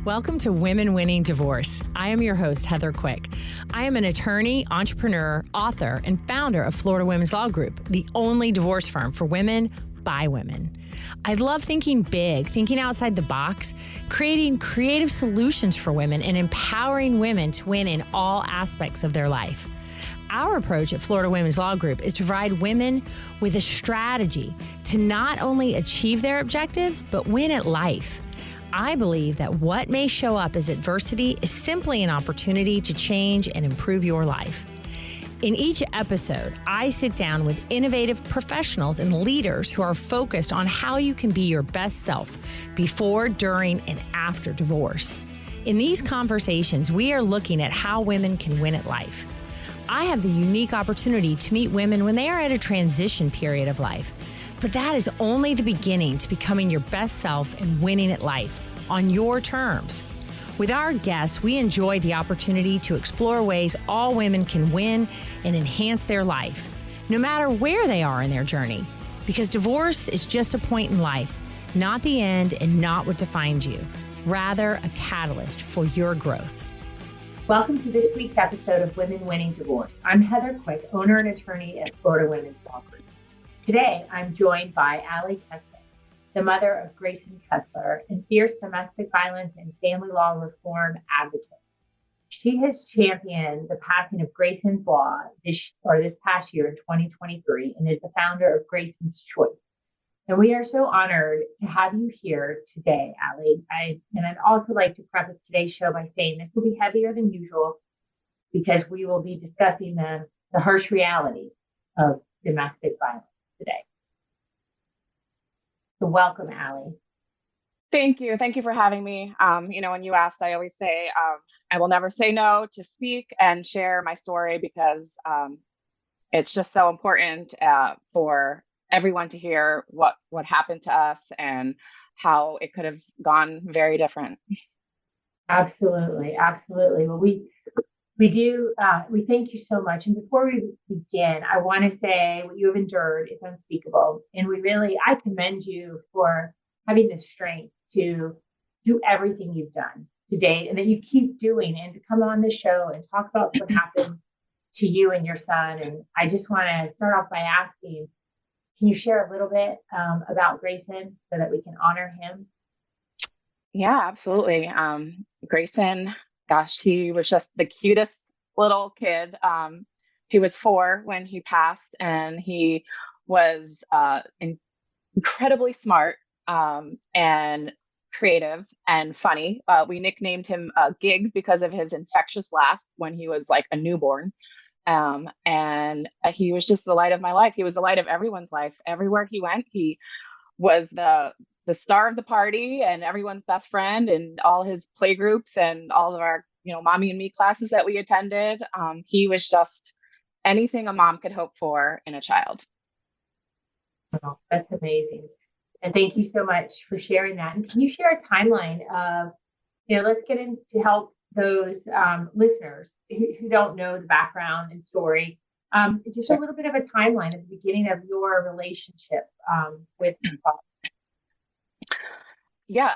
Welcome to Women Winning Divorce. I am your host, Heather Quick. I am an attorney, entrepreneur, author, and founder of Florida Women's Law Group, the only divorce firm for women by women. I love thinking big, thinking outside the box, creating creative solutions for women, and empowering women to win in all aspects of their life. Our approach at Florida Women's Law Group is to provide women with a strategy to not only achieve their objectives, but win at life. I believe that what may show up as adversity is simply an opportunity to change and improve your life. In each episode, I sit down with innovative professionals and leaders who are focused on how you can be your best self before, during, and after divorce. In these conversations, we are looking at how women can win at life. I have the unique opportunity to meet women when they are at a transition period of life. But that is only the beginning to becoming your best self and winning at life on your terms. With our guests, we enjoy the opportunity to explore ways all women can win and enhance their life, no matter where they are in their journey. Because divorce is just a point in life, not the end and not what defines you, rather a catalyst for your growth. Welcome to this week's episode of Women Winning Divorce. I'm Heather Quick, owner and attorney at Florida Women's Law Group. Today, I'm joined by Ali Kessler, the mother of Greyson Kessler and fierce domestic violence and family law reform advocate. She has championed the passing of Greyson's Law this past year in 2023 and is the founder of Greyson's Choice. And we are so honored to have you here today, Ali. I'd also like to preface today's show by saying this will be heavier than usual because we will be discussing the harsh reality of domestic violence today. So welcome, Ali. Thank you. Thank you for having me. When you asked, I always say, I will never say no to speak and share my story because it's just so important for everyone to hear what happened to us and how it could have gone very different. Absolutely. Absolutely. Well, we thank you so much. And before we begin, I want to say what you have endured is unspeakable. And I commend you for having the strength to do everything you've done today and that you keep doing and to come on the show and talk about what happened to you and your son. And I just want to start off by asking, can you share a little bit about Greyson so that we can honor him? Yeah, absolutely. Greyson, gosh, he was just the cutest little kid. He was 4 when he passed, and he was incredibly smart and creative and funny. We nicknamed him Gigs because of his infectious laugh when he was like a newborn. And he was just the light of my life. He was the light of everyone's life. Everywhere he went, he was the star of the party and everyone's best friend, and all his play groups and all of our, mommy and me classes that we attended. He was just anything a mom could hope for in a child. Oh, that's amazing. And thank you so much for sharing that. And can you share a timeline of, let's get in to help those listeners who don't know the background and story, just a little bit of a timeline at the beginning of your relationship with your father. Yeah.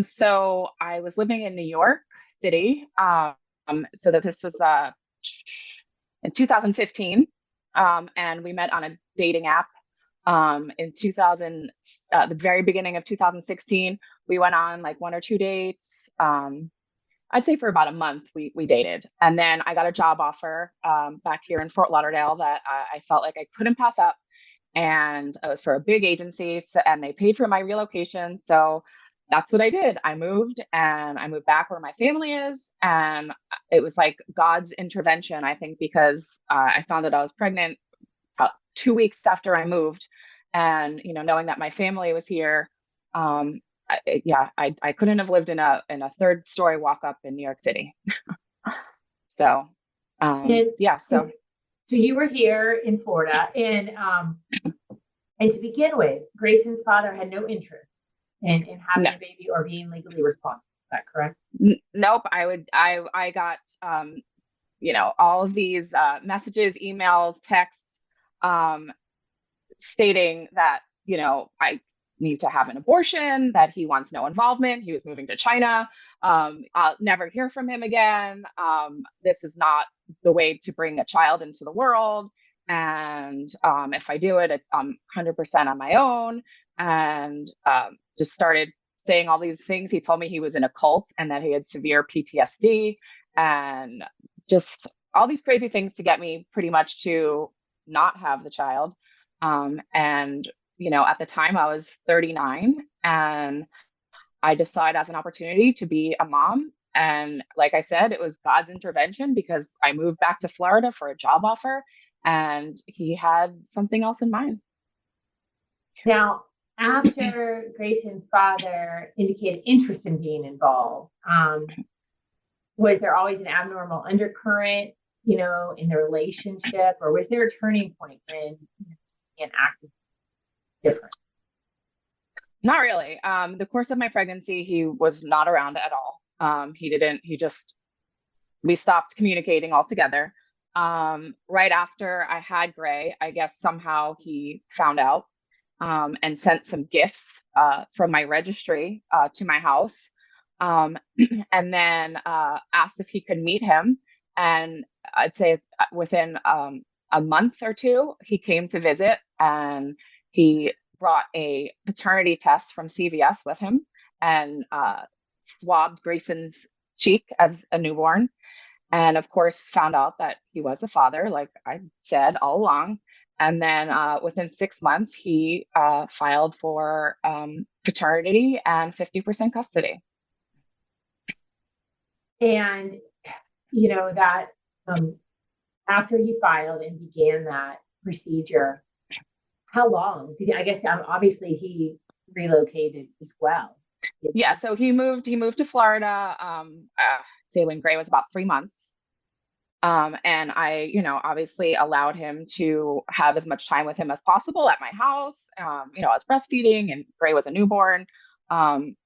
So I was living in New York City. So that this was in 2015. And we met on a dating app. In the very beginning of 2016, we went on like 1 or 2 dates. I'd say for about a month we dated. And then I got a job offer back here in Fort Lauderdale that I felt like I couldn't pass up. And it was for a big agency, and they paid for my relocation. So that's what I did. I moved back where my family is. And it was like God's intervention, I think, because I found that I was pregnant about 2 weeks after I moved. And, knowing that my family was here, I couldn't have lived in a 3rd story walk up in New York City. So you were here in Florida, and to begin with, Greyson's father had no interest in having a baby or being legally responsible. Is that correct? Nope. I got all of these messages, emails, texts, stating that need to have an abortion, that he wants no involvement. He was moving to China. I'll never hear from him again. This is not the way to bring a child into the world. And if I do it, I'm 100% on my own. And just started saying all these things. He told me he was in a cult and that he had severe PTSD and just all these crazy things to get me pretty much to not have the child. And at the time I was 39 and I decided as an opportunity to be a mom. And like I said, it was God's intervention because I moved back to Florida for a job offer and he had something else in mind. Now, after Greyson's father indicated interest in being involved, was there always an abnormal undercurrent, in the relationship, or was there a turning point when an act different? Not really. The course of my pregnancy, he was not around at all. We stopped communicating altogether. Right after I had Gray, I guess somehow he found out and sent some gifts from my registry to my house. And then asked if he could meet him. And I'd say within a month or two, he came to visit and he brought a paternity test from CVS with him and swabbed Greyson's cheek as a newborn. And of course, found out that he was a father, like I said all along. And then within 6 months, he filed for paternity and 50% custody. And, that after he filed and began that procedure, how long? I guess obviously he relocated as well. Yeah, so he moved to Florida, say when Gray was about 3 months. And I, obviously allowed him to have as much time with him as possible at my house. I was breastfeeding and Gray was a newborn.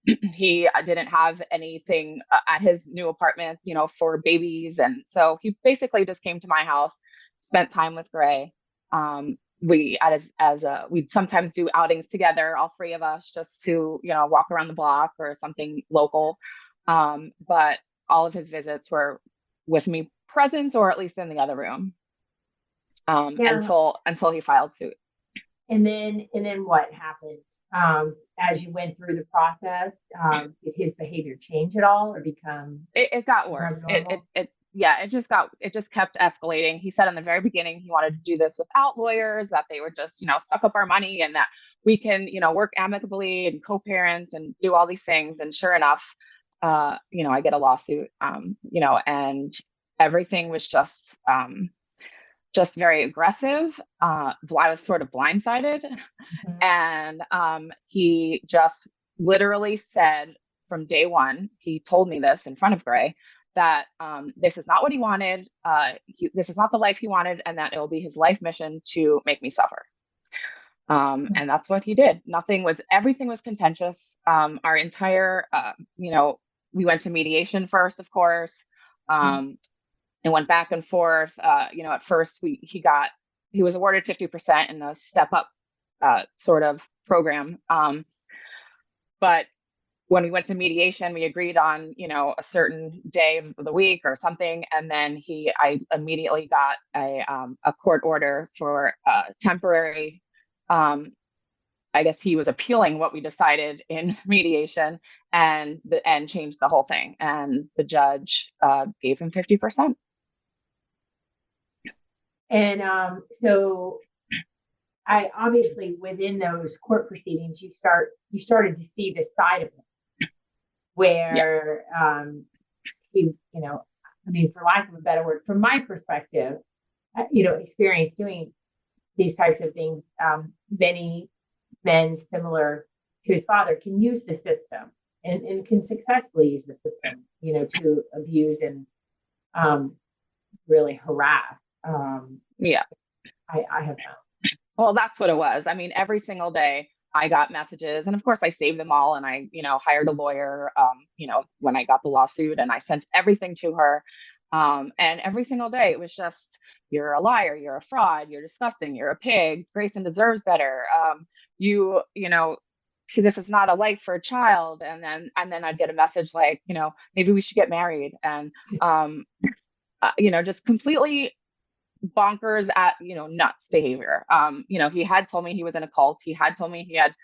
He didn't have anything at his new apartment, for babies. And so he basically just came to my house, spent time with Gray. We'd sometimes do outings together, all three of us, just to, walk around the block or something local. But all of his visits were with me present or at least in the other room until he filed suit. And then what happened? As you went through the process, did his behavior change at all or become? It got worse. It just kept escalating. He said in the very beginning he wanted to do this without lawyers, that they would just, suck up our money and that we can, work amicably and co-parent and do all these things. And sure enough, I get a lawsuit, and everything was just very aggressive. I was sort of blindsided. Mm-hmm. And he just literally said from day one, he told me this in front of Gray, that this is not what he wanted. This is not the life he wanted, and that it will be his life mission to make me suffer. And that's what he did. Everything was contentious. Our entire, we went to mediation first, of course. And went back and forth. At first he was awarded 50% in a step up sort of program. But when we went to mediation, we agreed on, a certain day of the week or something. And then I immediately got a court order for temporary. I guess he was appealing what we decided in mediation and changed the whole thing. And the judge gave him 50%. And so I obviously within those court proceedings, you started to see this side of him where he, for lack of a better word, from my perspective, experience doing these types of things, many men similar to his father can use the system and can successfully use the system, to abuse and really harass. I have found. Well, that's what it was. I mean, every single day I got messages, and of course I saved them all, and I, hired a lawyer, when I got the lawsuit, and I sent everything to her. And every single day it was just, you're a liar, you're a fraud, you're disgusting, you're a pig, Greyson deserves better. this is not a life for a child. And then I'd get a message like, maybe we should get married. And, just completely bonkers at, nuts behavior. He had told me he was in a cult. He had told me he had,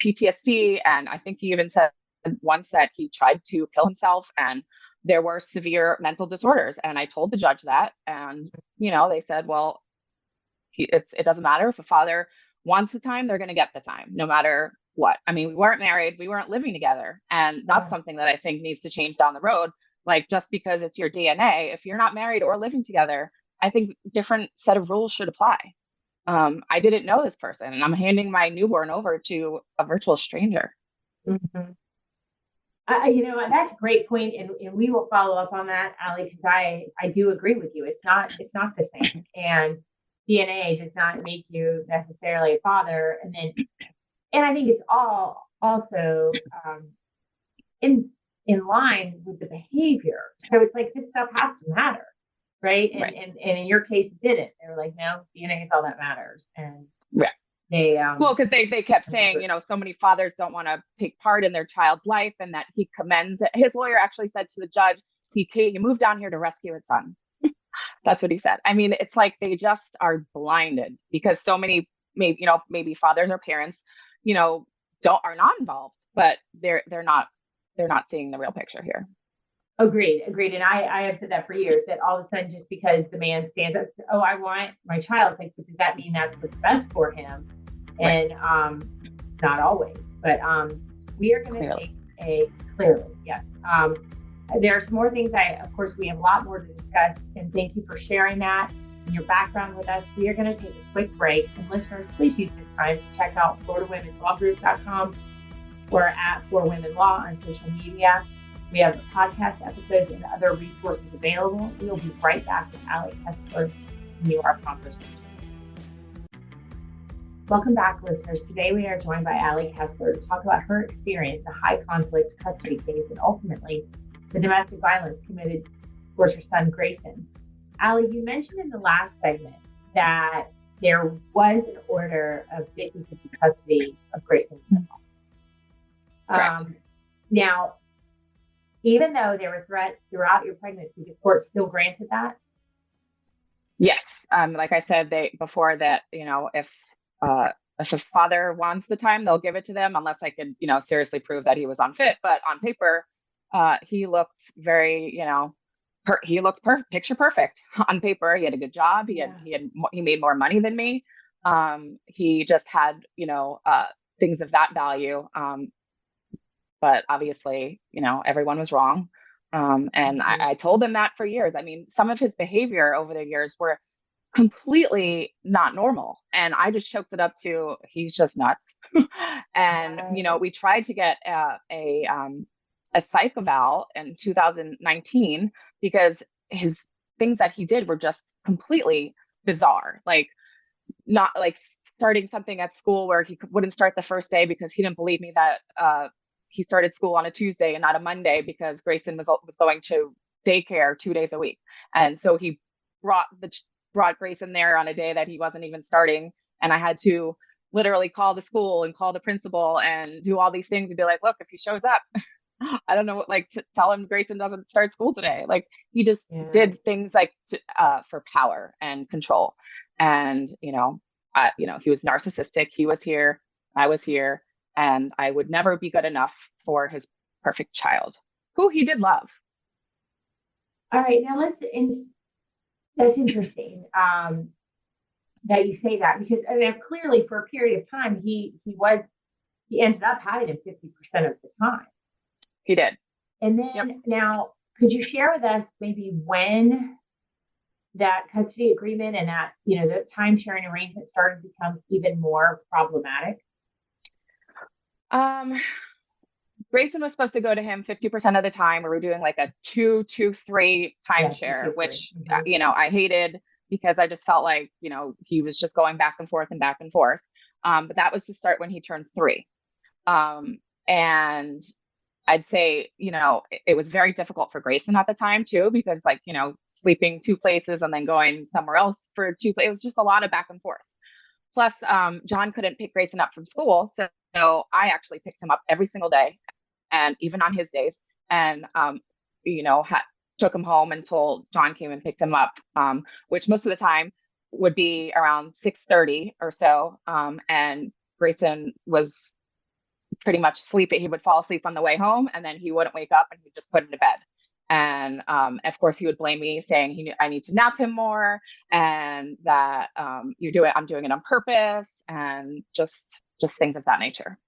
PTSD. And I think he even said once that he tried to kill himself and there were severe mental disorders. And I told the judge that, and, they said, well, it doesn't matter if a father wants the time, they're going to get the time no matter what. I mean, we weren't married, we weren't living together. And that's something that I think needs to change down the road. Like, just because it's your DNA, if you're not married or living together, I think different set of rules should apply. I didn't know this person, and I'm handing my newborn over to a virtual stranger. Mm-hmm. That's a great point, and we will follow up on that, Ali, because I do agree with you. It's not the same, and DNA does not make you necessarily a father. And I think it's all also in line with the behavior. So it's like, this stuff has to matter, right? And in your case, it didn't. They were like, no, DNA is all that matters. And they because they kept saying, so many fathers don't want to take part in their child's life, and that he commends it. His lawyer actually said to the judge, he moved down here to rescue his son. That's what he said. I mean, it's like they just are blinded because so many, maybe fathers or parents, are not involved, but they're not seeing the real picture here. Agreed. And I have said that for years, that all of a sudden, just because the man stands up, oh, I want my child, like, does that mean that's what's best for him? And not always, but we are going to take clearly, yes. There are some more things. Of course, we have a lot more to discuss, and thank you for sharing that and your background with us. We are going to take a quick break, and listeners, please use this time to check out FloridaWomenLawGroup.com or at For Women Law on social media. We have podcast episodes and other resources available. We'll be right back with Ali Kessler to continue our conversation. Welcome back, listeners. Today we are joined by Ali Kessler to talk about her experience in a high conflict custody case and ultimately the domestic violence committed towards her son, Greyson. Ali, you mentioned in the last segment that there was an order of 50-50 custody of Greyson. Now, even though there were threats throughout your pregnancy, the court still granted that? Yes. Like I said before that, if a father wants the time, they'll give it to them unless I could, seriously prove that he was unfit. But on paper, he looked very, he looked picture perfect on paper. He had a good job. He made more money than me. He just had, things of that value. But obviously, everyone was wrong. And I told him that for years. I mean, some of his behavior over the years were completely not normal. And I just choked it up to, he's just nuts. And, we tried to get a psych eval in 2019 because his things that he did were just completely bizarre. Like, not like starting something at school where he wouldn't start the first day because he didn't believe me that he started school on a Tuesday and not a Monday because Greyson was going to daycare 2 days a week. And so he brought Greyson there on a day that he wasn't even starting. And I had to literally call the school and call the principal and do all these things and be like, look, if he shows up, I don't know, like, to tell him Greyson doesn't start school today. Like, he just did things like for power and control. And, he was narcissistic. He was here, I was here, and I would never be good enough for his perfect child, who he did love. All right. Now that's interesting that you say that, because clearly for a period of time, he ended up having him 50% of the time. He did. And then Now, could you share with us maybe when that custody agreement and that, the time sharing arrangement started to become even more problematic? Greyson was supposed to go to him 50% of the time. We were doing like a 2-2-3 timeshare, which, I hated because I just felt like, he was just going back and forth and back and forth. But that was to start when he turned 3. And I'd say, it was very difficult for Greyson at the time too, because sleeping 2 places and then going somewhere else for 2 places, it was just a lot of back and forth. Plus, John couldn't pick Grayson up from school, so I actually picked him up every single day, and even on his days, and took him home until John came and picked him up, which most of the time would be around 6:30 or so, and Grayson was pretty much sleeping. He would fall asleep on the way home, and then he wouldn't wake up, and he'd just put him to bed. And of course, he would blame me, saying I need to nap him more, and that I'm doing it on purpose, and just things of that nature.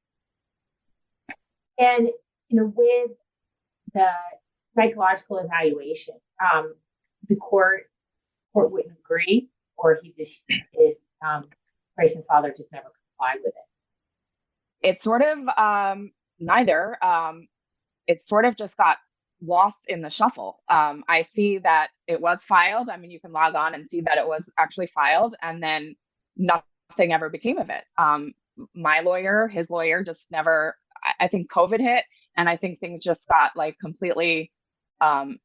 And with the psychological evaluation, the court wouldn't agree, or Grayson's father just never complied with it. It's sort of neither. It sort of just got lost in the shuffle. I see that it was filed. I mean, you can log on and see that it was actually filed, and then nothing ever became of it. My lawyer, his lawyer, just never. I think COVID hit, and I think things just got like completely, backlogged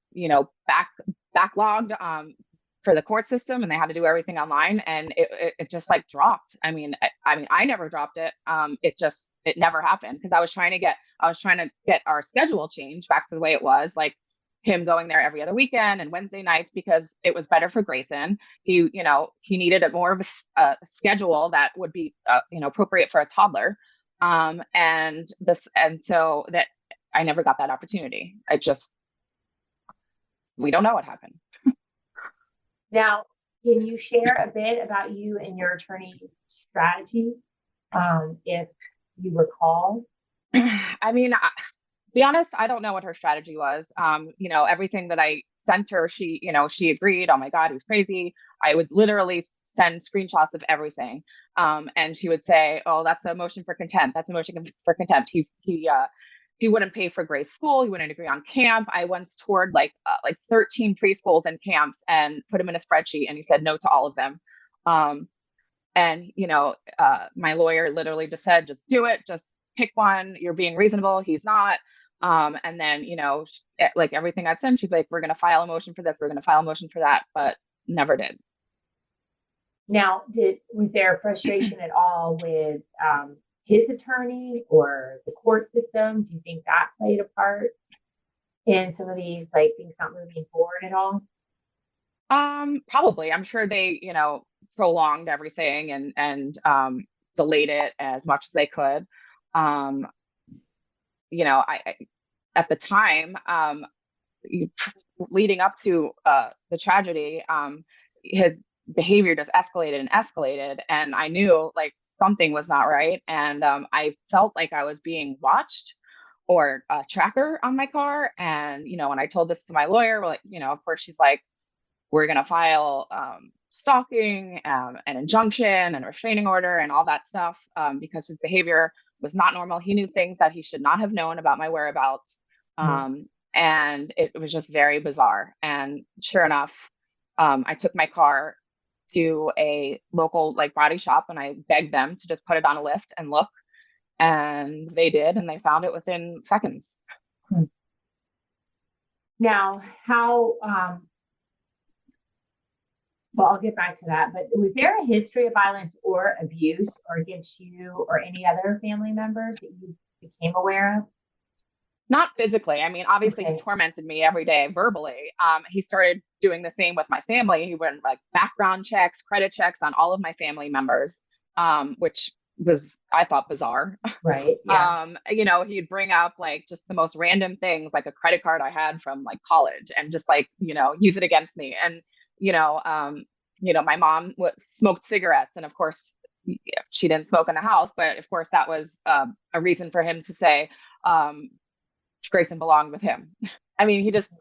for the court system, and they had to do everything online, and it just like dropped. I mean, I never dropped it. It never happened, because I was trying to get our schedule changed back to the way it was, like him going there every other weekend and Wednesday nights, because it was better for Grayson. He needed more of a schedule that would be appropriate for a toddler. So that I never got that opportunity. We don't know what happened. Now, can you share a bit about you and your attorney's strategy, if you recall? I mean, to be honest, I don't know what her strategy was. Everything that I sent her, she agreed. Oh my God, he's crazy. I would literally send screenshots of everything. And she would say, oh, that's a motion for contempt. That's a motion for contempt. He wouldn't pay for Gray's school. He wouldn't agree on camp. I once toured like 13 preschools and camps and put him in a spreadsheet, and he said no to all of them. My lawyer literally just said, just do it. Just pick one. You're being reasonable. He's not. And then, like everything I'd sent, she's like, we're going to file a motion for this. We're going to file a motion for that, but never did. Now, was there frustration at all with his attorney or the court system? Do you think that played a part in some of these things not moving forward at all? Probably. I'm sure they, prolonged everything and delayed it as much as they could. I at the time, leading up to the tragedy, his behavior just escalated, and I knew like something was not right, and I felt like I was being watched, or a tracker on my car. And when I told this to my lawyer, of course she's like, we're going to file stalking, an injunction and a restraining order and all that stuff, because his behavior was not normal. He knew things that he should not have known about my whereabouts. And it was just very bizarre. And sure enough, I took my car to a local body shop, and I begged them to just put it on a lift and look. And they did, and they found it within seconds. Now, how, well, I'll get back to that, but was there a history of violence or abuse or against you or any other family members that you became aware of? Not physically. I mean, obviously Okay. He tormented me every day verbally. He started doing the same with my family. He went background checks, credit checks on all of my family members, which was, I thought, bizarre. Right. Yeah. He'd bring up just the most random things, like a credit card I had from college, and just use it against me. And my mom smoked cigarettes, and of course she didn't smoke in the house, but of course that was a reason for him to say Grayson belonged with him. I mean, he just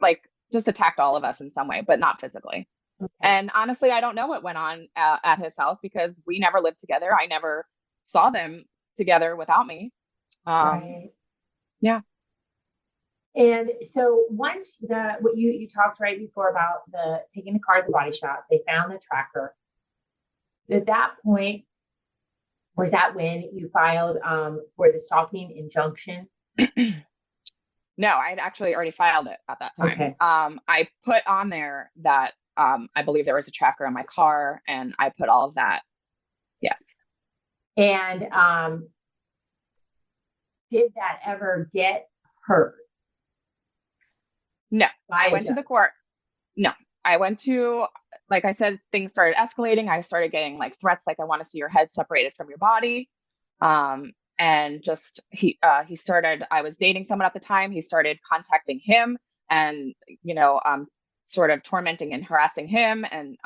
attacked all of us in some way, but not physically. Okay. And honestly, I don't know what went on at his house, because we never lived together. I never saw them together without me. Right. Yeah. And so once what you talked right before about taking the car to the body shop, they found the tracker. At that point, was that when you filed for the stalking injunction? No, I'd actually already filed it at that time. Okay. I put on there that I believe there was a tracker on my car, and I put all of that. Yes. And did that ever get heard? No, I went to the court. No, I went to, like I said, things started escalating. I started getting like threats, like I want to see your head separated from your body. And just he started. I was dating someone at the time. He started contacting him, and sort of tormenting and harassing him, and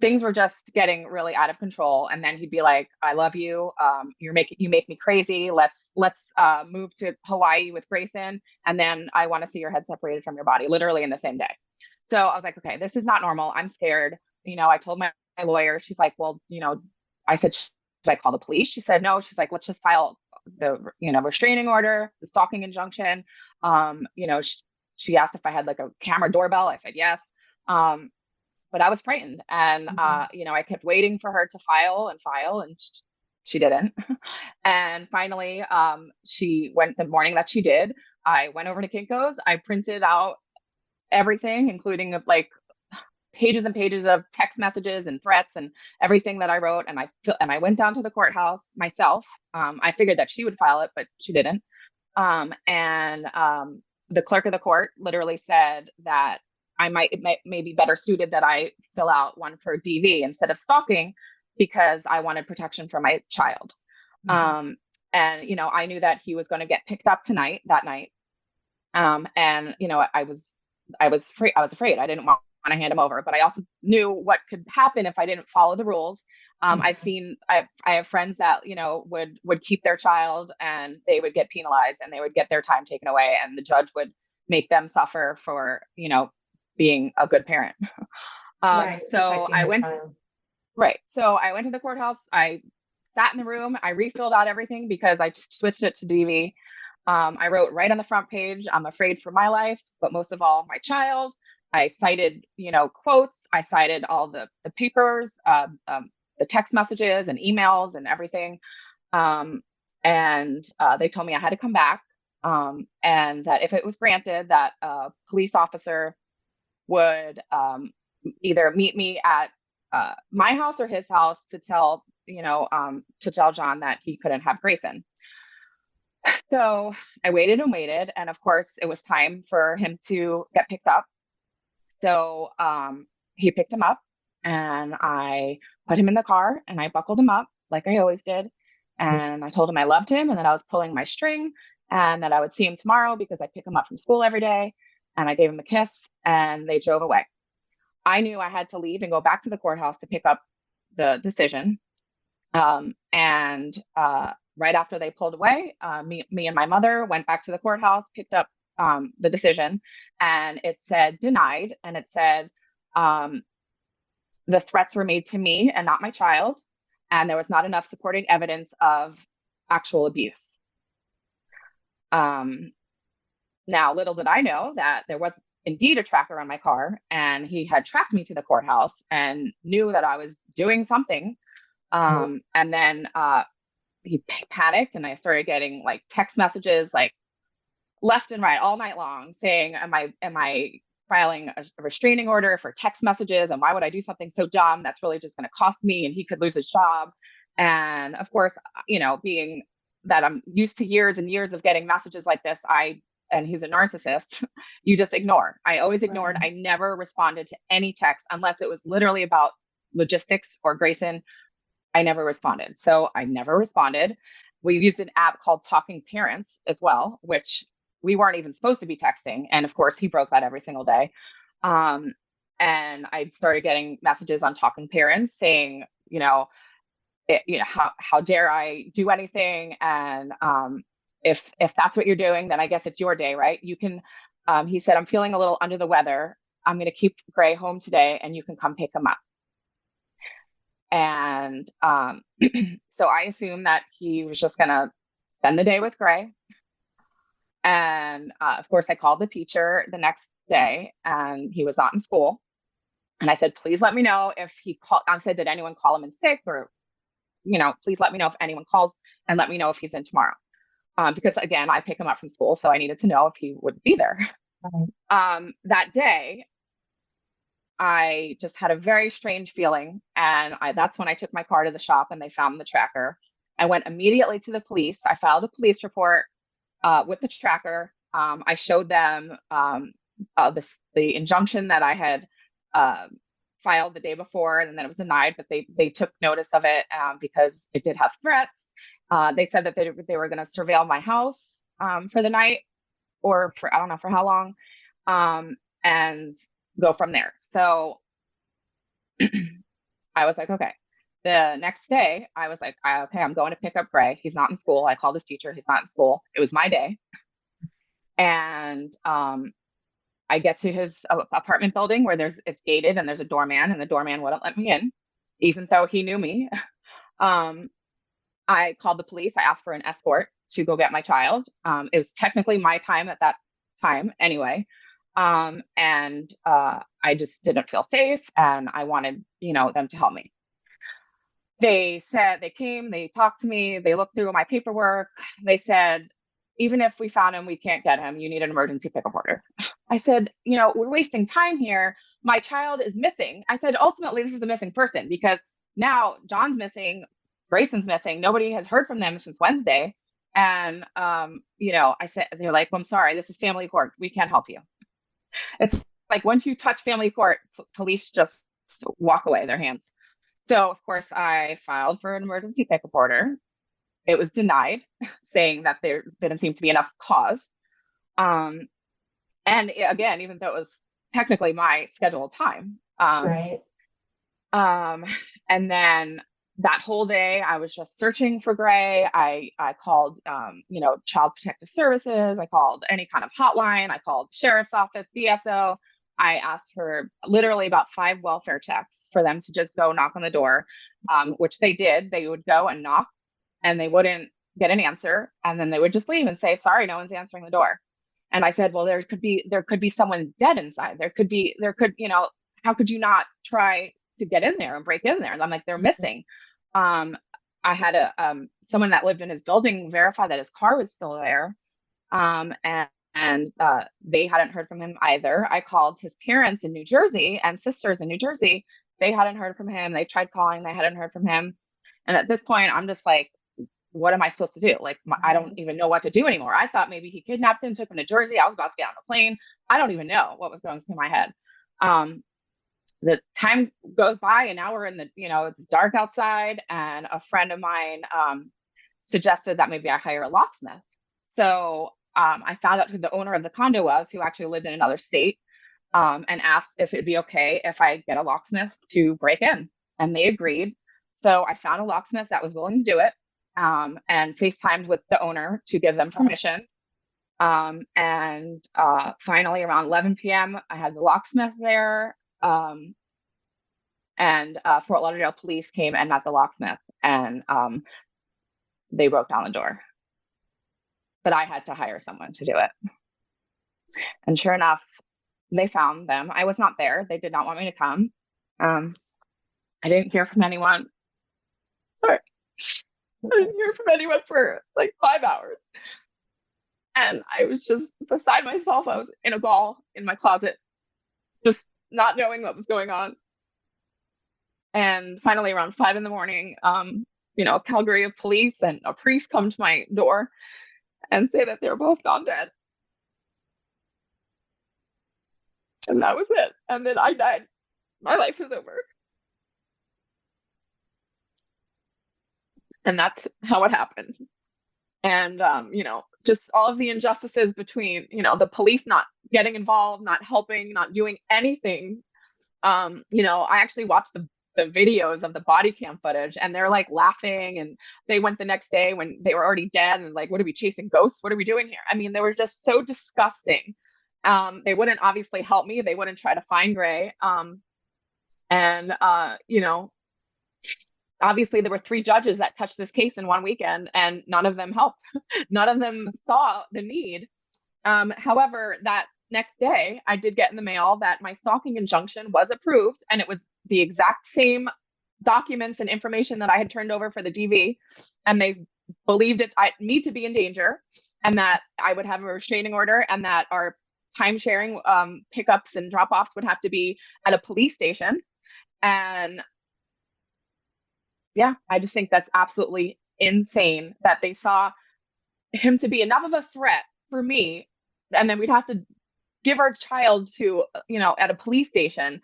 things were just getting really out of control. And then he'd be like, "I love you. You make me crazy. Let's move to Hawaii with Greyson, and then I want to see your head separated from your body," literally in the same day. So I was like, okay, this is not normal. I'm scared. I told my lawyer. She's like, well, I said, should I call the police? She said, no. She's like, let's just file the restraining order, the stalking injunction. She asked if I had like a camera doorbell. I said yes. But I was frightened, and I kept waiting for her to file, and she didn't. And finally, she went the morning that she did. I went over to Kinko's. I printed out everything, including like pages and pages of text messages and threats and everything that I wrote. And I went down to the courthouse myself. I figured that she would file it, but she didn't. The clerk of the court literally said that it may be better suited that I fill out one for DV instead of stalking, because I wanted protection for my child. Mm-hmm. I knew that he was going to get picked up that night. I was afraid. I didn't want to hand him over, but I also knew what could happen if I didn't follow the rules. I have friends that, would keep their child and they would get penalized and they would get their time taken away, and the judge would make them suffer for, being a good parent. Right. So I went to the courthouse. I sat in the room. I refilled out everything because I switched it to DV. I wrote right on the front page, "I'm afraid for my life, but most of all, my child." I cited, quotes. I cited all the papers, the text messages and emails and everything. They told me I had to come back, and that if it was granted, that a police officer would either meet me at my house or his house to tell John that he couldn't have Greyson. So I waited and waited. And of course, it was time for him to get picked up. So he picked him up, and I put him in the car and I buckled him up like I always did. And I told him I loved him and that I was pulling my string and that I would see him tomorrow because I pick him up from school every day. And I gave him a kiss, and they drove away. I knew I had to leave and go back to the courthouse to pick up the decision. Right after they pulled away, me and my mother went back to the courthouse, picked up the decision, and it said denied. And it said the threats were made to me and not my child, and there was not enough supporting evidence of actual abuse. Now, little did I know that there was indeed a tracker on my car, and he had tracked me to the courthouse and knew that I was doing something. And then he panicked, and I started getting like text messages like left and right all night long saying, am I filing a restraining order for text messages? And why would I do something so dumb that's really just going to cost me and he could lose his job? And of course, being that I'm used to years and years of getting messages like this, and he's a narcissist, you just ignore. I always ignored. I never responded to any text unless it was literally about logistics or Greyson. I never responded. So I never responded. We used an app called Talking Parents as well, which we weren't even supposed to be texting. And of course, he broke that every single day. And I started getting messages on Talking Parents saying, how dare I do anything? And if that's what you're doing, then I guess it's your day, right? You can, he said, I'm feeling a little under the weather. I'm going to keep Gray home today and you can come pick him up. And so I assumed that he was just going to spend the day with Gray. And of course, I called the teacher the next day and he was not in school. And I said, please let me know if he called. I said, did anyone call him in sick? Or, please let me know if anyone calls and let me know if he's in tomorrow. Because again, I pick him up from school. So I needed to know if he would be there. That day, I just had a very strange feeling. And that's when I took my car to the shop and they found the tracker. I went immediately to the police. I filed a police report with the tracker. I showed them the injunction that I had filed the day before, and then it was denied, but they took notice of it because it did have threats. They said that they were going to surveil my house for the night, or for, I don't know for how long, and go from there. So I was like, okay. The next day, I was like, okay, I'm going to pick up Gray. He's not in school. I called his teacher. He's not in school. It was my day. And I get to his apartment building where it's gated and there's a doorman, and the doorman wouldn't let me in, even though he knew me. I called the police. I asked for an escort to go get my child. It was technically my time at that time anyway. And I just didn't feel safe, and I wanted, them to help me. They said they came, they talked to me, they looked through my paperwork. They said, even if we found him, we can't get him. You need an emergency pickup order. I said, we're wasting time here. My child is missing. I said, ultimately, this is a missing person, because now John's missing, Greyson's missing. Nobody has heard from them since Wednesday. And, I said, they're like, well, I'm sorry, this is family court. We can't help you. It's like, once you touch family court, police just walk away their hands. So, of course, I filed for an emergency pickup order. It was denied, saying that there didn't seem to be enough cause. And again, even though it was technically my scheduled time. Right. And then that whole day, I was just searching for Gray. I called, Child Protective Services. I called any kind of hotline. I called Sheriff's Office, BSO. I asked for literally about 5 welfare checks for them to just go knock on the door, which they did. They would go and knock, and they wouldn't get an answer. And then they would just leave and say, sorry, no one's answering the door. And I said, well, there could be someone dead inside. How could you not try to get in there and break in there? And I'm like, they're missing. I had someone that lived in his building verify that his car was still there. And they hadn't heard from him either. I called his parents in New Jersey and sisters in New Jersey. They hadn't heard from him. They tried calling. They hadn't heard from him. And at this point, I'm just like, what am I supposed to do? Like, I don't even know what to do anymore. I thought maybe he kidnapped him, took him to Jersey. I was about to get on a plane. I don't even know what was going through my head. The time goes by, and now we're in it's dark outside, and a friend of mine suggested that maybe I hire a locksmith. So I found out who the owner of the condo was, who actually lived in another state, and asked if it'd be okay if I get a locksmith to break in. And they agreed. So I found a locksmith that was willing to do it, and FaceTimed with the owner to give them permission. And finally, around 11 p.m., I had the locksmith there. And Fort Lauderdale police came and met the locksmith, and they broke down the door. But I had to hire someone to do it. And sure enough, they found them. I was not there. They did not want me to come. I didn't hear from anyone. Sorry. I didn't hear from anyone for like 5 hours. And I was just beside myself. I was in a ball in my closet, just not knowing what was going on. And finally, around 5 a.m, a Calgary of police and a priest come to my door and say that they were both gone dead. And that was it. And then I died. My life is over. And that's how it happened. And, just all of the injustices between, the police not getting involved, not helping, not doing anything. I actually watched the videos of the body cam footage, and they're like laughing, and they went the next day when they were already dead, and like, what are we chasing ghosts? What are we doing here? I mean, they were just so disgusting. They wouldn't obviously help me. They wouldn't try to find Gray. Obviously there were 3 judges that touched this case in one weekend, and none of them helped. None of them saw the need. However, that next day I did get in the mail that my stalking injunction was approved, and it was the exact same documents and information that I had turned over for the DV, and they believed me to be in danger, and that I would have a restraining order, and that our time sharing pickups and drop offs would have to be at a police station. And yeah, I just think that's absolutely insane that they saw him to be enough of a threat for me. And then we'd have to give our child to, at a police station,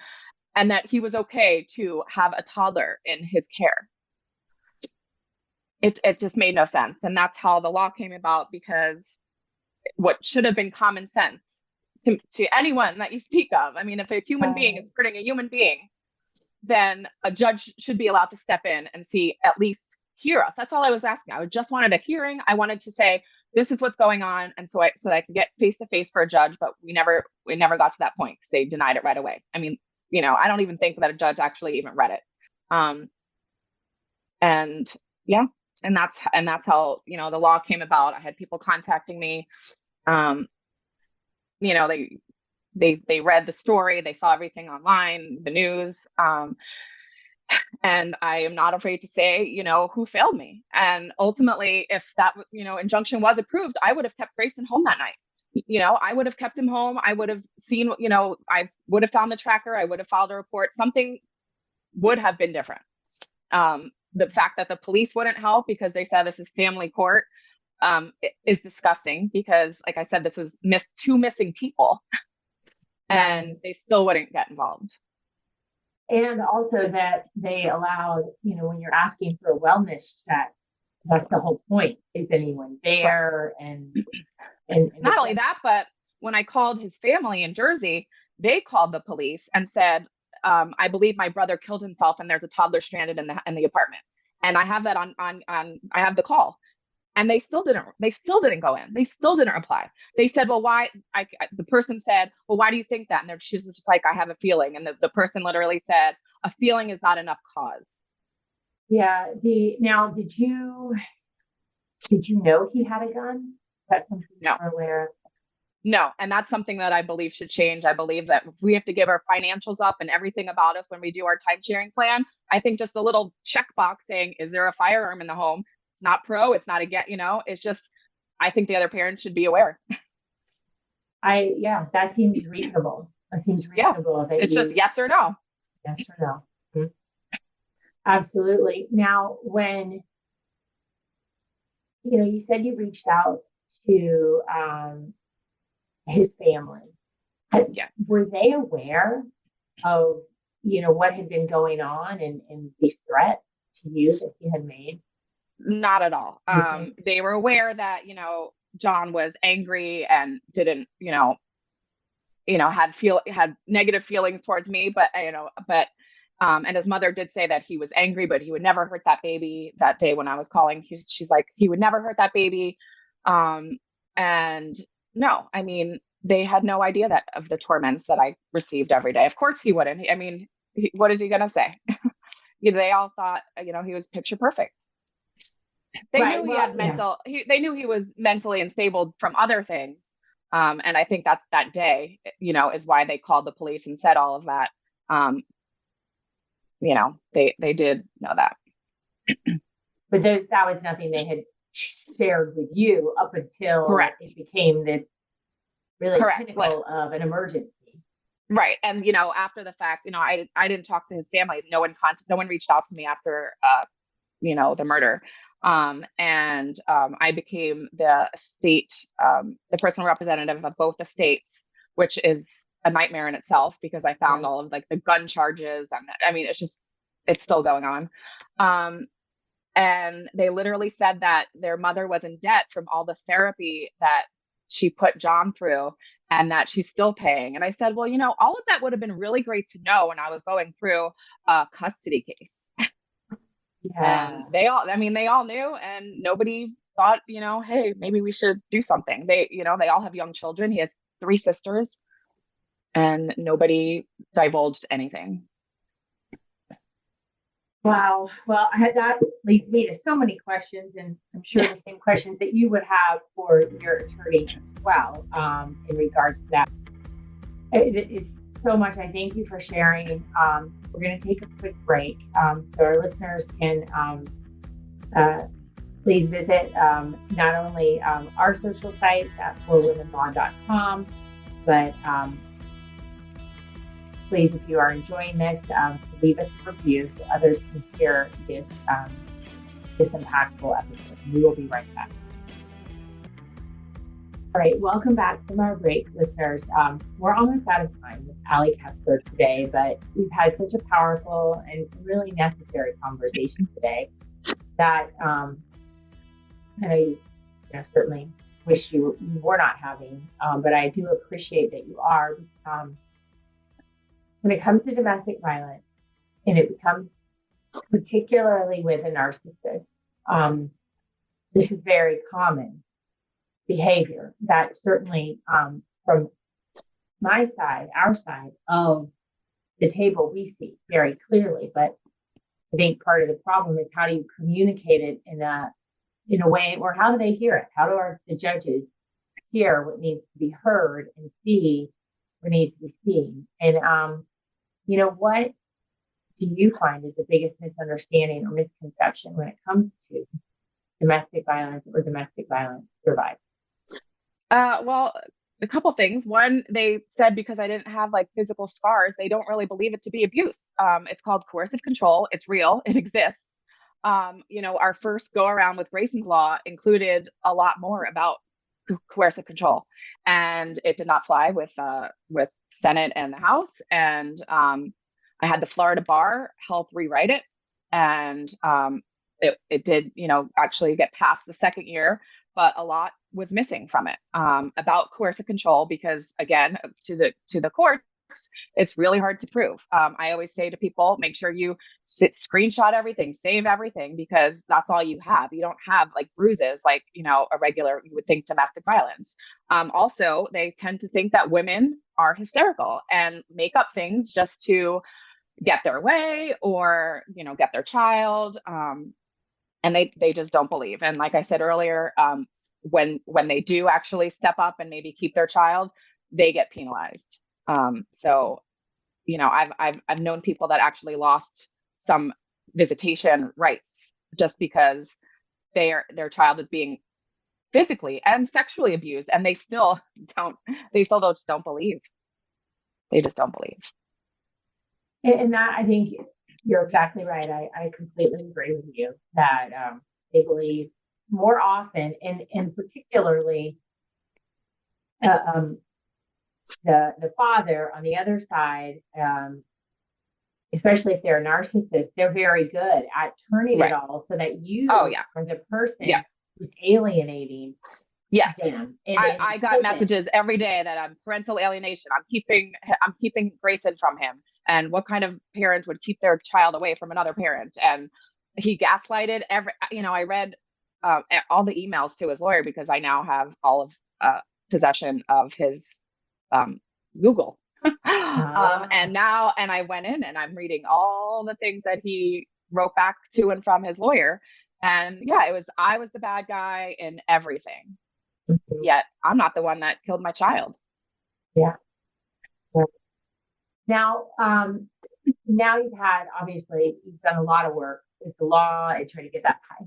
and that he was okay to have a toddler in his care. It just made no sense. And that's how the law came about, because what should have been common sense to anyone that you speak of. I mean, if a human being is hurting a human being, then a judge should be allowed to step in and at least hear us. That's all I was asking. I just wanted a hearing. I wanted to say, this is what's going on. And so that I could get face to face for a judge, but we never got to that point because they denied it right away. I mean, I don't even think that a judge actually even read it. And yeah, and that's how, the law came about. I had people contacting me. They read the story, they saw everything online, the news. And I am not afraid to say, who failed me. And ultimately, if that, injunction was approved, I would have kept Greyson home that night. I would have kept him home. I would have seen, I would have found the tracker. I would have filed a report. Something would have been different. The fact that the police wouldn't help because they said this is family court is disgusting, because, like I said, this was two missing people, and they still wouldn't get involved. And also that they allowed, when you're asking for a wellness check, that's the whole point. Is anyone there? And not only that, but when I called his family in Jersey, they called the police and said, I believe my brother killed himself and there's a toddler stranded in the apartment. And I have that on I have the call. And they still didn't go in. They still didn't reply. They said, well, why? The person said, well, why do you think that? And she's just like, I have a feeling. And the person literally said, a feeling is not enough cause. Yeah. Now, did you know he had a gun? That's something No. you're aware of? No. And that's something that I believe should change. I believe that if we have to give our financials up and everything about us when we do our time sharing plan, I think just a little checkbox saying, is there a firearm in the home? It's not pro, it's not it's just, I think the other parents should be aware. That seems reasonable. Yeah. It's just yes or no. Yes or no. Mm-hmm. Absolutely. Now, when, you said you reached out to his family. Yeah. Were they aware of, what had been going on and these threats to you that he had made? Not at all. They were aware that, John was angry and didn't, had negative feelings towards me, but and his mother did say that he was angry, but he would never hurt that baby. That day when I was calling, she's like, he would never hurt that baby. And no, I mean, they had no idea of the torments that I received every day. Of course he wouldn't. I mean, what is he going to say? They all thought, he was picture perfect. They knew he had they knew he was mentally unstable from other things. And I think that day, is why they called the police and said all of that. They did know that. But that was nothing they had shared with you up until Correct. It became this really Correct. pinnacle of an emergency. Right. And, after the fact, I didn't talk to his family. No one reached out to me after, the murder. I became the state, the personal representative of both the states, which is a nightmare in itself because I found all of the gun charges. And it's still going on. And they literally said that their mother was in debt from all the therapy that she put John through and that she's still paying. And I said, well, all of that would have been really great to know when I was going through a custody case. Yeah. And they all knew, and nobody thought, hey, maybe we should do something. They all have young children. He has 3 sisters, and nobody divulged anything. Wow. Well, that leads me to so many questions, and I'm sure the same questions that you would have for your attorney as well, in regards to that. It's so much. I thank you for sharing. We're going to take a quick break, so our listeners can please visit not only our social sites at forwomenlaw.com, But please, if you are enjoying this, leave us a review so others can hear this impactful episode. And we will be right back. All right, welcome back from our break, listeners. We're almost out of time with Ali Kessler today, but we've had such a powerful and really necessary conversation today that I certainly wish you were not having, but I do appreciate that you are. When it comes to domestic violence, and it becomes particularly with a narcissist, this is very common behavior that certainly from my side, our side of the table, we see very clearly. But I think part of the problem is, how do you communicate it in a way, or how do they hear it? How do the judges hear what needs to be heard and see what needs to be seen? And what do you find is the biggest misunderstanding or misconception when it comes to domestic violence or domestic violence survivors? Well, a couple things. One, they said because I didn't have like physical scars, they don't really believe it to be abuse. It's called coercive control. It's real. It exists. Our first go around with Greyson's law included a lot more about coercive control, and it did not fly with Senate and the House. And I had the Florida bar help rewrite it, and it did, actually get past the second year, but a lot was missing from it about coercive control, because again, to the courts, it's really hard to prove. I always say to people, make sure you screenshot everything, save everything, because that's all you have. You don't have like bruises like, a regular, you would think, domestic violence. Also, they tend to think that women are hysterical and make up things just to get their way or, get their child. And they just don't believe. And like I said earlier, when they do actually step up and maybe keep their child, they get penalized. So, I've known people that actually lost some visitation rights just because their child is being physically and sexually abused, and they still don't believe. They just don't believe. And that, I think you're exactly right. I completely agree with you that they believe more often, and particularly the father on the other side, especially if they're a narcissist, they're very good at turning it all so that you are the person who's alienating. Yes, them. I got messages every day that I'm parental alienation. I'm keeping Greyson from him. And what kind of parent would keep their child away from another parent? And he gaslighted I read all the emails to his lawyer, because I now have all of possession of his Google. And I went in and I'm reading all the things that he wrote back to and from his lawyer. And I was the bad guy in everything. Mm-hmm. Yet I'm not the one that killed my child. Yeah. Now you've done a lot of work with the law and trying to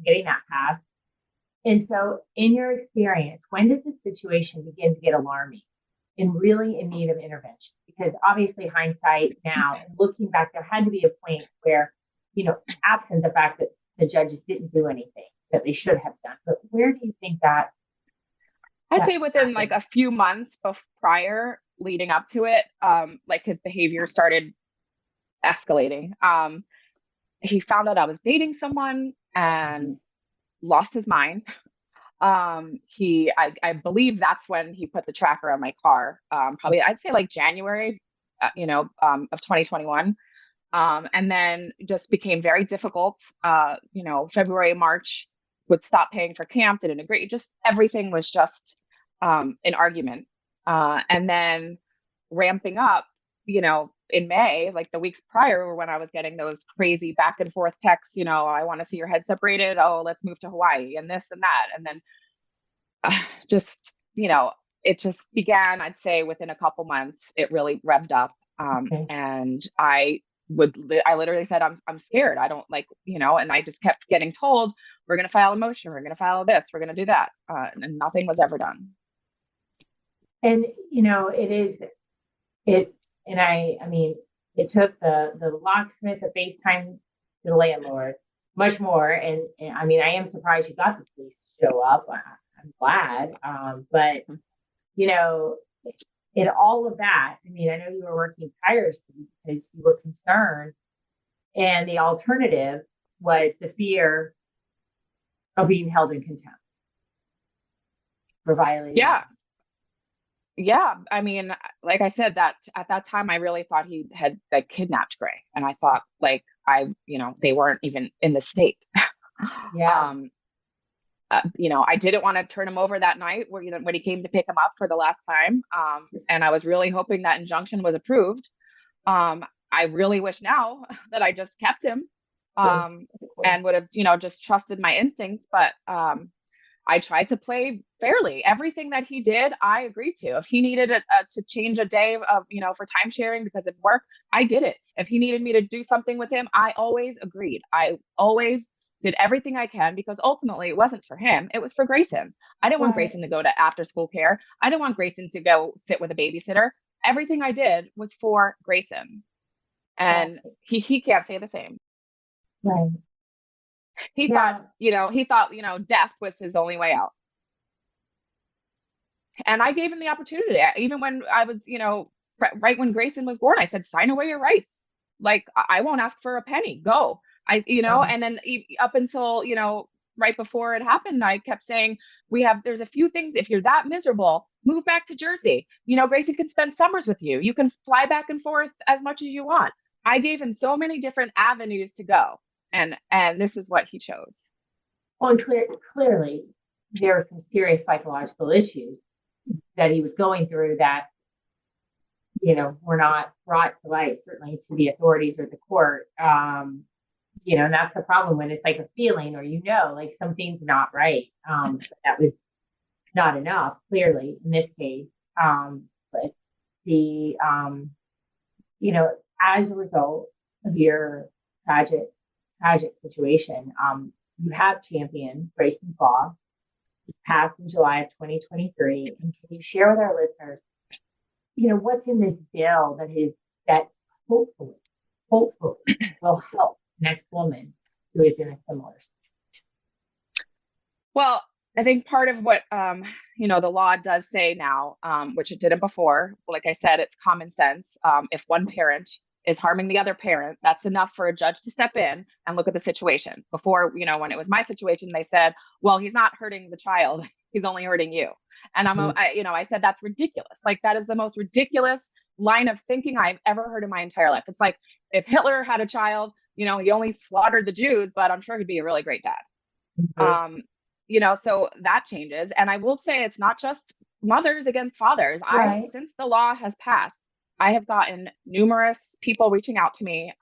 getting that passed. And so, in your experience, when does the situation begin to get alarming and really in need of intervention? Because obviously, hindsight now, and looking back, there had to be a point where, absent the fact that the judges didn't do anything that they should have done. But where do you think that? I'd say within like a few months prior, leading up to it, like his behavior started escalating. He found out I was dating someone and lost his mind. I believe that's when he put the tracker on my car. Probably I'd say like January, of 2021. And then just became very difficult. February, March, would stop paying for camp, didn't agree. Just everything was just an argument. And then ramping up, in May, like the weeks prior, when I was getting those crazy back and forth texts, I want to see your head separated. Oh, let's move to Hawaii and this and that. And then it just began, I'd say within a couple months, it really revved up. And I literally said, I'm scared. I don't and I just kept getting told, we're going to file a motion. We're going to file this. We're going to do that. And nothing was ever done. And, I mean, it took the locksmith, the FaceTime to the landlord, much more. And I mean, I am surprised you got the police to show up. I'm glad. But, you know, in all of that, I mean, I know you were working tirelessly because you were concerned. And the alternative was the fear of being held in contempt for violating. Yeah. Yeah. I mean, like I said, that at that time, I really thought he had like kidnapped Gray. And I thought they weren't even in the state. Yeah. I didn't want to turn him over that night when he came to pick him up for the last time. And I was really hoping that injunction was approved. I really wish now that I just kept him, and would have, just trusted my instincts. But, I tried to play fairly. Everything that he did, I agreed to. If he needed to change a day of, for time sharing because of work, I did it. If he needed me to do something with him, I always agreed. I always did everything I can because ultimately it wasn't for him. It was for Greyson. I didn't want Greyson to go to after school care. I didn't want Greyson to go sit with a babysitter. Everything I did was for Greyson. And he can't say the same. Right. He thought death was his only way out. And I gave him the opportunity. Even when I was, right when Greyson was born, I said, sign away your rights. Like, I won't ask for a penny. Go. And then up until, right before it happened, I kept saying, there's a few things. If you're that miserable, move back to Jersey. Greyson can spend summers with you. You can fly back and forth as much as you want. I gave him so many different avenues to go. And this is what he chose. Well, and clearly there were some serious psychological issues that he was going through that, were not brought to light, certainly to the authorities or the court. And that's the problem when it's like a feeling or, like something's not right. That was not enough, clearly, in this case. But as a result of your tragic situation, you have championed Grayson's law. It passed in July of 2023. And can you share with our listeners, what's in this bill that hopefully will help the next woman who is in a similar situation? Well, I think part of what, the law does say now, which it didn't before, like I said, it's common sense. If one parent is harming the other parent, that's enough for a judge to step in and look at the situation. Before, when it was my situation, they said, well, he's not hurting the child. He's only hurting you. And I said, that's ridiculous. Like, that is the most ridiculous line of thinking I've ever heard in my entire life. It's like, if Hitler had a child, he only slaughtered the Jews, but I'm sure he'd be a really great dad. Mm-hmm. So that changes. And I will say it's not just mothers against fathers. Right. Since the law has passed, I have gotten numerous people reaching out to me,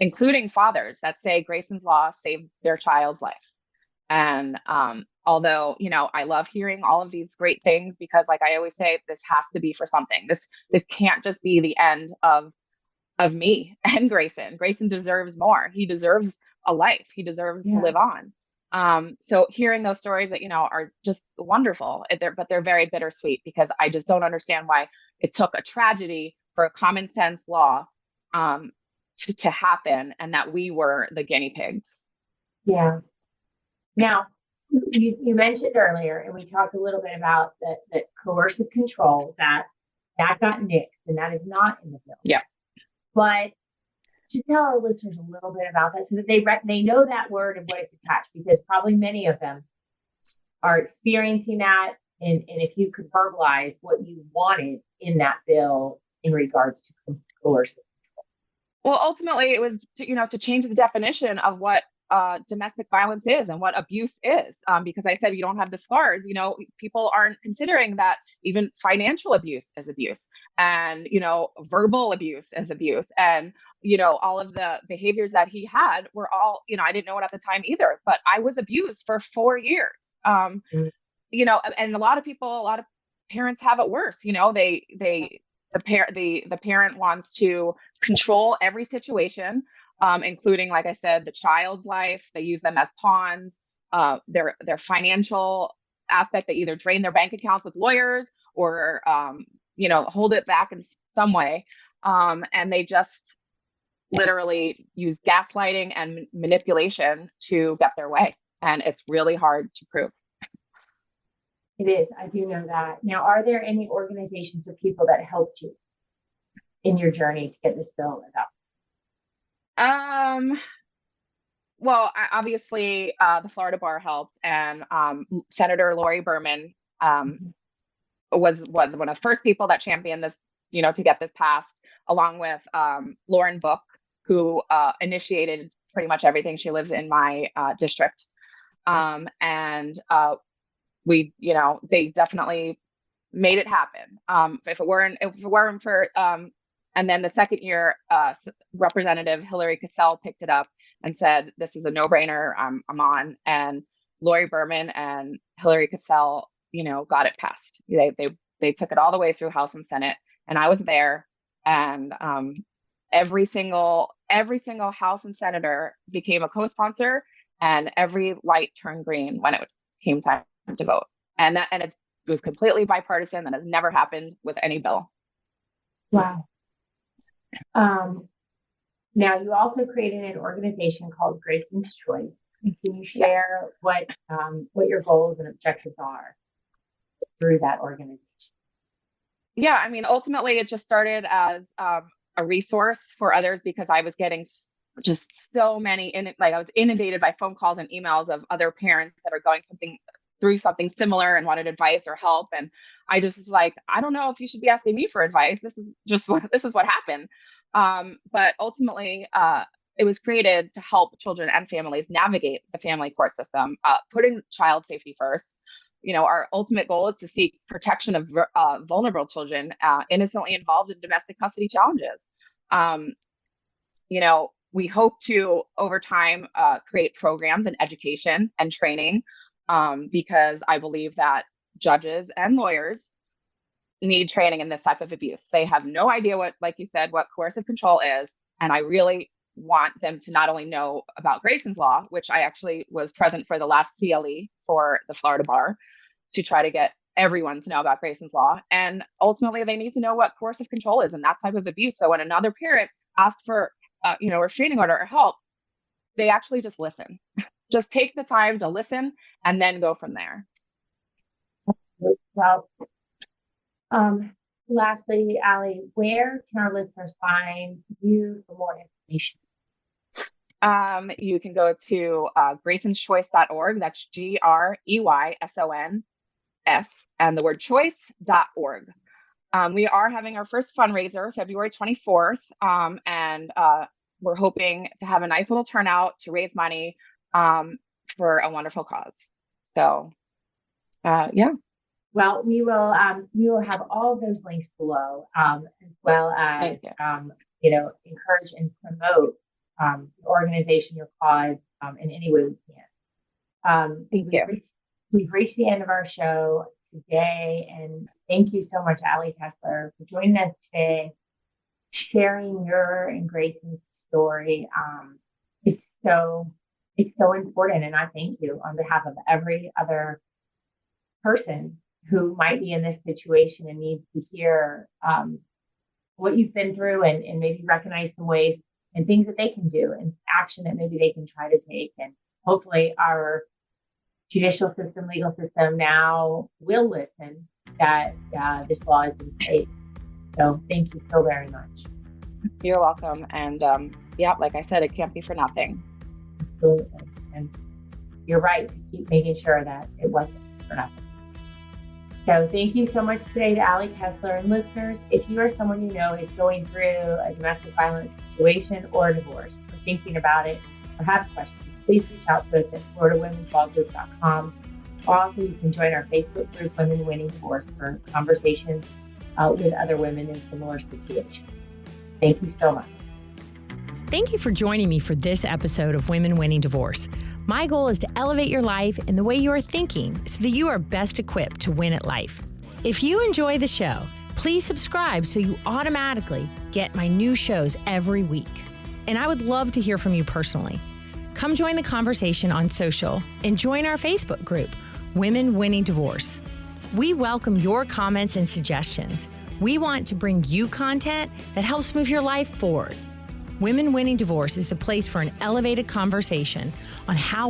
including fathers that say Grayson's law saved their child's life. And although, I love hearing all of these great things because, like I always say, this has to be for something. This can't just be the end of me and Greyson. Greyson deserves more. He deserves a life. He deserves to live on. So hearing those stories that, are just wonderful, but they're very bittersweet because I just don't understand why it took a tragedy for a common sense law to happen and that we were the guinea pigs. Yeah. Now, you mentioned earlier, and we talked a little bit about the coercive control that got nixed, and that is not in the bill. Yeah. But just tell our listeners a little bit about that so that they know that word and what it's attached, because probably many of them are experiencing that. And if you could verbalize what you wanted in that bill in regards to coercive control. Well, ultimately, it was to change the definition of what domestic violence is and what abuse is. Because I said you don't have the scars, people aren't considering that even financial abuse is abuse, and verbal abuse is abuse, and all of the behaviors that he had were all, I didn't know it at the time either, but I was abused for 4 years. And a lot of parents have it worse. The parent wants to control every situation, including, like I said, the child's life. They use them as pawns. Their financial aspect. They either drain their bank accounts with lawyers or, hold it back in some way. And they just literally use gaslighting and manipulation to get their way. And it's really hard to prove. It is. I do know that. Now, are there any organizations or people that helped you in your journey to get this bill adopted? Well, obviously, the Florida Bar helped, and Senator Lori Berman was one of the first people that championed this, to get this passed, along with Lauren Book, who initiated pretty much everything. She lives in my district, and they definitely made it happen. If it weren't for, and then the second year, Representative Hillary Kessler picked it up and said, "This is a no-brainer. I'm on." And Lori Berman and Hillary Kessler, got it passed. They took it all the way through House and Senate, and I was there. And every single House and Senator became a co-sponsor, and every light turned green when it came time to vote. And it was completely bipartisan. That has never happened with any bill. Wow. Now, you also created an organization called Greyson's Choice. Can you share what your goals and objectives are through that organization? Yeah, I mean, ultimately, it just started as a resource for others because I was getting just so many, I was inundated by phone calls and emails of other parents that are going through something similar and wanted advice or help. And I just was like, I don't know if you should be asking me for advice. This is what happened. But ultimately, it was created to help children and families navigate the family court system, putting child safety first. Our ultimate goal is to seek protection of vulnerable children innocently involved in domestic custody challenges. We hope to, over time, create programs and education and training because I believe that judges and lawyers need training in this type of abuse. They have no idea what coercive control is. And I really want them to not only know about Greyson's Law, which I actually was present for the last CLE for the Florida Bar, to try to get everyone to know about Greyson's Law. And ultimately, they need to know what coercive control is and that type of abuse. So when another parent asks for, a restraining order or help, they actually just listen. Just take the time to listen and then go from there. Well, lastly, Ali, where can our listeners find you for more information? You can go to greysonschoice.org. That's GREYSONS and the word choice.org. We are having our first fundraiser February 24th, and we're hoping to have a nice little turnout to raise money for a wonderful cause. So, yeah. Well, we will have all of those links below, as well as encourage and promote the organization, your cause, in any way we can. Thank you. We've reached the end of our show today, and thank you so much, Ali Kessler, for joining us today, sharing your and Greyson's story. It's so important, and I thank you on behalf of every other person who might be in this situation and needs to hear what you've been through and maybe recognize some ways and things that they can do and action that maybe they can try to take. And hopefully our judicial system, legal system now will listen that this law is in place. So thank you so very much. You're welcome. And like I said, it can't be for nothing. Absolutely. And you're right to keep making sure that it wasn't for nothing. So thank you so much today to Ali Kessler. And listeners, if you or someone you know is going through a domestic violence situation or a divorce, or thinking about it, or have questions, please reach out to us at FloridaWomenLawGroup.com. Also, you can join our Facebook group, Women Winning Divorce, for conversations with other women in similar situations. Thank you so much. Thank you for joining me for this episode of Women Winning Divorce. My goal is to elevate your life and the way you are thinking so that you are best equipped to win at life. If you enjoy the show, please subscribe so you automatically get my new shows every week. And I would love to hear from you personally. Come join the conversation on social and join our Facebook group, Women Winning Divorce. We welcome your comments and suggestions. We want to bring you content that helps move your life forward. Women Winning Divorce is the place for an elevated conversation on how